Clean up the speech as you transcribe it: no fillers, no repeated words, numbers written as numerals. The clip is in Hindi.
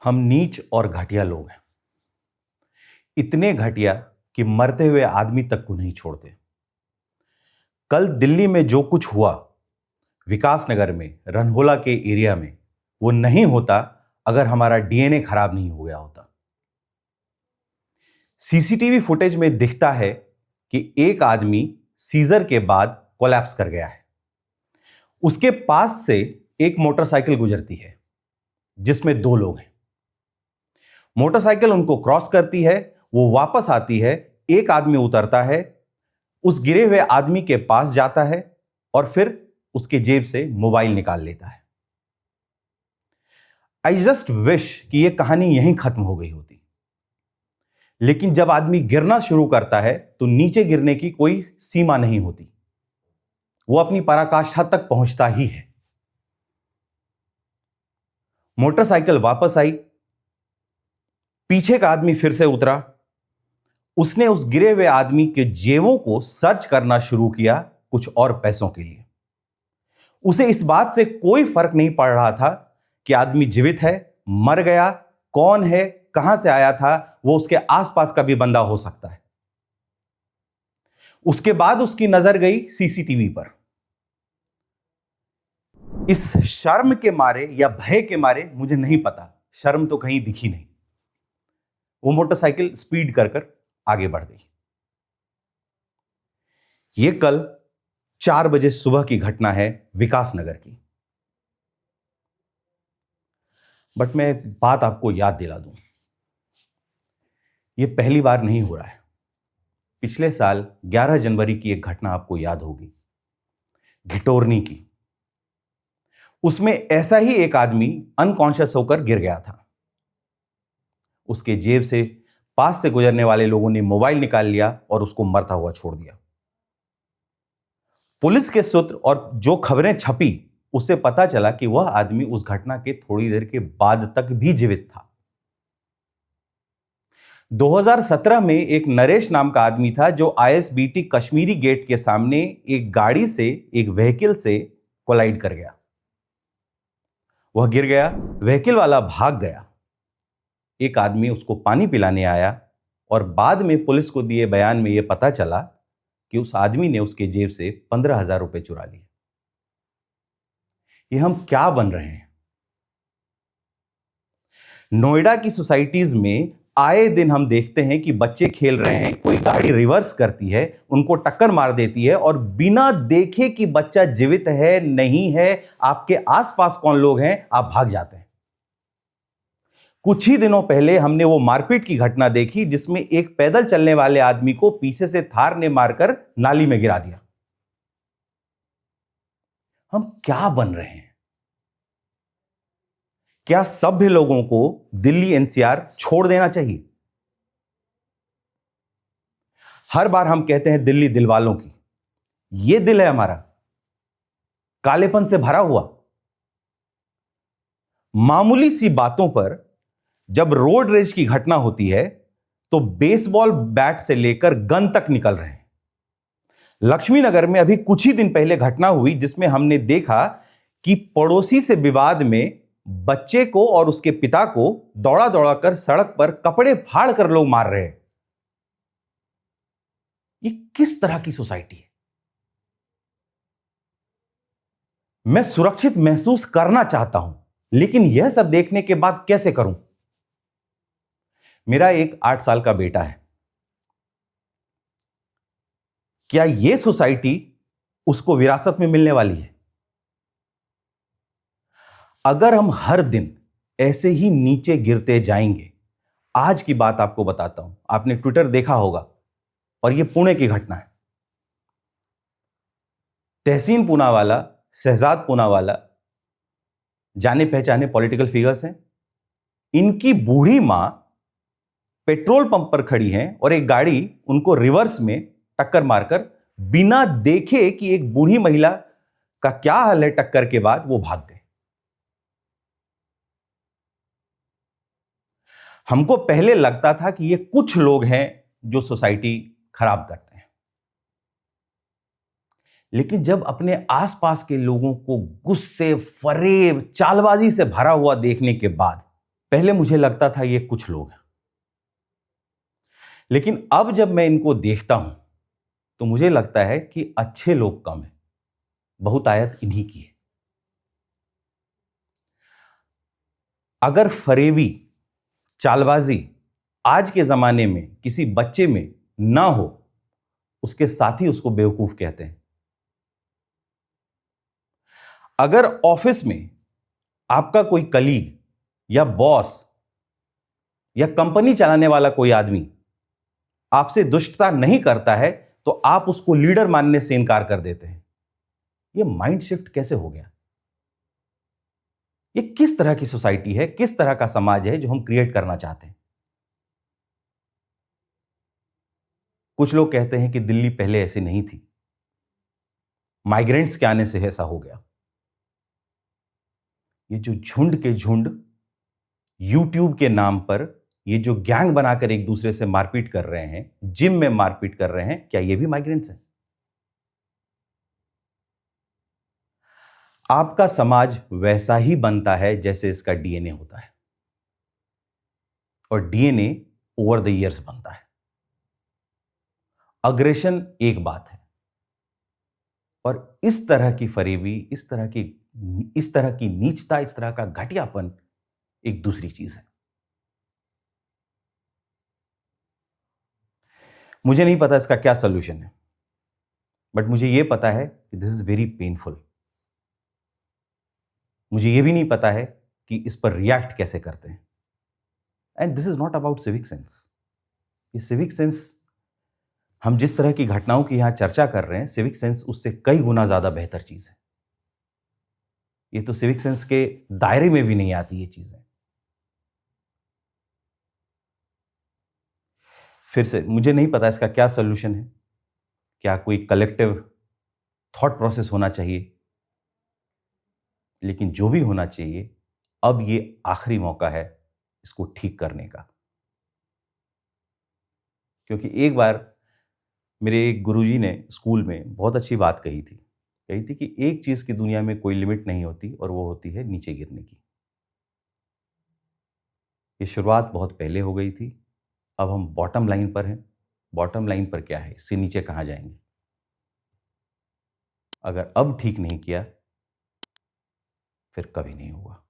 हम नीच और घटिया लोग हैं। इतने घटिया कि मरते हुए आदमी तक को नहीं छोड़ते। कल दिल्ली में जो कुछ हुआ विकास नगर में, रनहोला के एरिया में, वो नहीं होता अगर हमारा डीएनए खराब नहीं हो गया होता। सीसीटीवी फुटेज में दिखता है कि एक आदमी सीजर के बाद कोलैप्स कर गया है। उसके पास से एक मोटरसाइकिल गुजरती है जिसमें दो लोग हैं। मोटरसाइकिल उनको क्रॉस करती है, वो वापस आती है, एक आदमी उतरता है, उस गिरे हुए आदमी के पास जाता है और फिर उसके जेब से मोबाइल निकाल लेता है। आई जस्ट विश कि यह कहानी यहीं खत्म हो गई होती। लेकिन जब आदमी गिरना शुरू करता है तो नीचे गिरने की कोई सीमा नहीं होती, वो अपनी पराकाष्ठा तक पहुंचता ही है। मोटरसाइकिल वापस आई, पीछे का आदमी फिर से उतरा, उसने उस गिरे हुए आदमी के जेबों को सर्च करना शुरू किया कुछ और पैसों के लिए। उसे इस बात से कोई फर्क नहीं पड़ रहा था कि आदमी जीवित है, मर गया, कौन है, कहां से आया था, वो उसके आसपास का भी बंदा हो सकता है। उसके बाद उसकी नजर गई सीसीटीवी पर। इस शर्म के मारे या भय के मारे, मुझे नहीं पता, शर्म तो कहीं दिखी नहीं, वो मोटरसाइकिल स्पीड कर आगे बढ़ गई। यह कल 4 बजे सुबह की घटना है विकास नगर की। बट मैं एक बात आपको याद दिला दूं, यह पहली बार नहीं हो रहा है। पिछले साल 11 जनवरी की एक घटना आपको याद होगी, घिटोरनी की। उसमें ऐसा ही एक आदमी अनकॉन्शियस होकर गिर गया था। उसके जेब से पास से गुजरने वाले लोगों ने मोबाइल निकाल लिया और उसको मरता हुआ छोड़ दिया। पुलिस के सूत्र और जो खबरें छपी, उससे पता चला कि वह आदमी उस घटना के थोड़ी देर के बाद तक भी जीवित था। 2017 में एक नरेश नाम का आदमी था जो आईएसबीटी कश्मीरी गेट के सामने एक गाड़ी से, एक व्हीकल से कोलाइड कर गया। वह गिर गया, व्हीकल वाला भाग गया। एक आदमी उसको पानी पिलाने आया और बाद में पुलिस को दिए बयान में यह पता चला कि उस आदमी ने उसके जेब से 15,000 रुपए चुरा लिए। ये हम क्या बन रहे हैं? नोएडा की सोसाइटीज में आए दिन हम देखते हैं कि बच्चे खेल रहे हैं, कोई गाड़ी रिवर्स करती है, उनको टक्कर मार देती है और बिना देखे कि बच्चा जीवित है नहीं है, आपके आसपास कौन लोग हैं, आप भाग जाते हैं। कुछ ही दिनों पहले हमने वो मारपीट की घटना देखी जिसमें एक पैदल चलने वाले आदमी को पीछे से थार ने मारकर नाली में गिरा दिया। हम क्या बन रहे हैं? क्या सभ्य लोगों को दिल्ली एनसीआर छोड़ देना चाहिए? हर बार हम कहते हैं दिल्ली दिल वालों की, यह दिल है हमारा, कालेपन से भरा हुआ। मामूली सी बातों पर जब रोड रेज की घटना होती है तो बेसबॉल बैट से लेकर गन तक निकल रहे हैं। लक्ष्मी नगर में अभी कुछ ही दिन पहले घटना हुई जिसमें हमने देखा कि पड़ोसी से विवाद में बच्चे को और उसके पिता को दौड़ा दौड़ा कर सड़क पर कपड़े फाड़ कर लोग मार रहे हैं। ये किस तरह की सोसाइटी है? मैं सुरक्षित महसूस करना चाहता हूं, लेकिन यह सब देखने के बाद कैसे करूं? मेरा एक 8 साल का बेटा है। क्या यह सोसाइटी उसको विरासत में मिलने वाली है? अगर हम हर दिन ऐसे ही नीचे गिरते जाएंगे, आज की बात आपको बताता हूं, आपने ट्विटर देखा होगा और यह पुणे की घटना है। तहसीन पूनावाला, शहजाद पूनावाला जाने पहचाने पॉलिटिकल फिगर्स हैं। इनकी बूढ़ी मां पेट्रोल पंप पर खड़ी हैं और एक गाड़ी उनको रिवर्स में टक्कर मारकर बिना देखे कि एक बूढ़ी महिला का क्या हाल है टक्कर के बाद, वो भाग गए। हमको पहले लगता था कि ये कुछ लोग हैं जो सोसाइटी खराब करते हैं, लेकिन जब अपने आसपास के लोगों को गुस्से, फरेब, चालबाजी से भरा हुआ देखने के बाद पहले मुझे लगता था ये कुछ लोग हैं, लेकिन अब जब मैं इनको देखता हूं तो मुझे लगता है कि अच्छे लोग कम हैं, बहुतायत इन्हीं की है। अगर फरेबी, चालबाजी आज के जमाने में किसी बच्चे में ना हो, उसके साथ ही उसको बेवकूफ कहते हैं। अगर ऑफिस में आपका कोई कलीग या बॉस या कंपनी चलाने वाला कोई आदमी आपसे दुष्टता नहीं करता है तो आप उसको लीडर मानने से इनकार कर देते हैं। यह माइंड शिफ्ट कैसे हो गया? यह किस तरह की सोसाइटी है, किस तरह का समाज है जो हम क्रिएट करना चाहते हैं? कुछ लोग कहते हैं कि दिल्ली पहले ऐसी नहीं थी, माइग्रेंट्स के आने से ऐसा हो गया। ये जो झुंड के झुंड यूट्यूब के नाम पर ये जो गैंग बनाकर एक दूसरे से मारपीट कर रहे हैं, जिम में मारपीट कर रहे हैं, क्या ये भी माइग्रेंट्स हैं? आपका समाज वैसा ही बनता है जैसे इसका डीएनए होता है, और डीएनए ओवर द ईयर्स बनता है। अग्रेशन एक बात है, और इस तरह की फरेबी, इस तरह की नीचता, इस तरह का घटियापन एक दूसरी चीज है। मुझे नहीं पता इसका क्या सोल्यूशन है, बट मुझे यह पता है कि दिस इज वेरी पेनफुल। मुझे यह भी नहीं पता है कि इस पर रिएक्ट कैसे करते हैं। And this is not about civic sense. ये सिविक सेंस, हम जिस तरह की घटनाओं की यहां चर्चा कर रहे हैं, सिविक सेंस उससे कई गुना ज्यादा बेहतर चीज है। ये तो सिविक सेंस के दायरे में भी नहीं आती ये चीजें। फिर से मुझे नहीं पता इसका क्या सोल्यूशन है। क्या कोई कलेक्टिव थॉट प्रोसेस होना चाहिए? लेकिन जो भी होना चाहिए, अब ये आखिरी मौका है इसको ठीक करने का। क्योंकि एक बार मेरे एक गुरुजी ने स्कूल में बहुत अच्छी बात कही थी कि एक चीज की दुनिया में कोई लिमिट नहीं होती, और वो होती है नीचे गिरने की। ये शुरुआत बहुत पहले हो गई थी, अब हम बॉटम लाइन पर हैं। बॉटम लाइन पर क्या है, इससे नीचे कहां जाएंगे? अगर अब ठीक नहीं किया, फिर कभी नहीं होगा।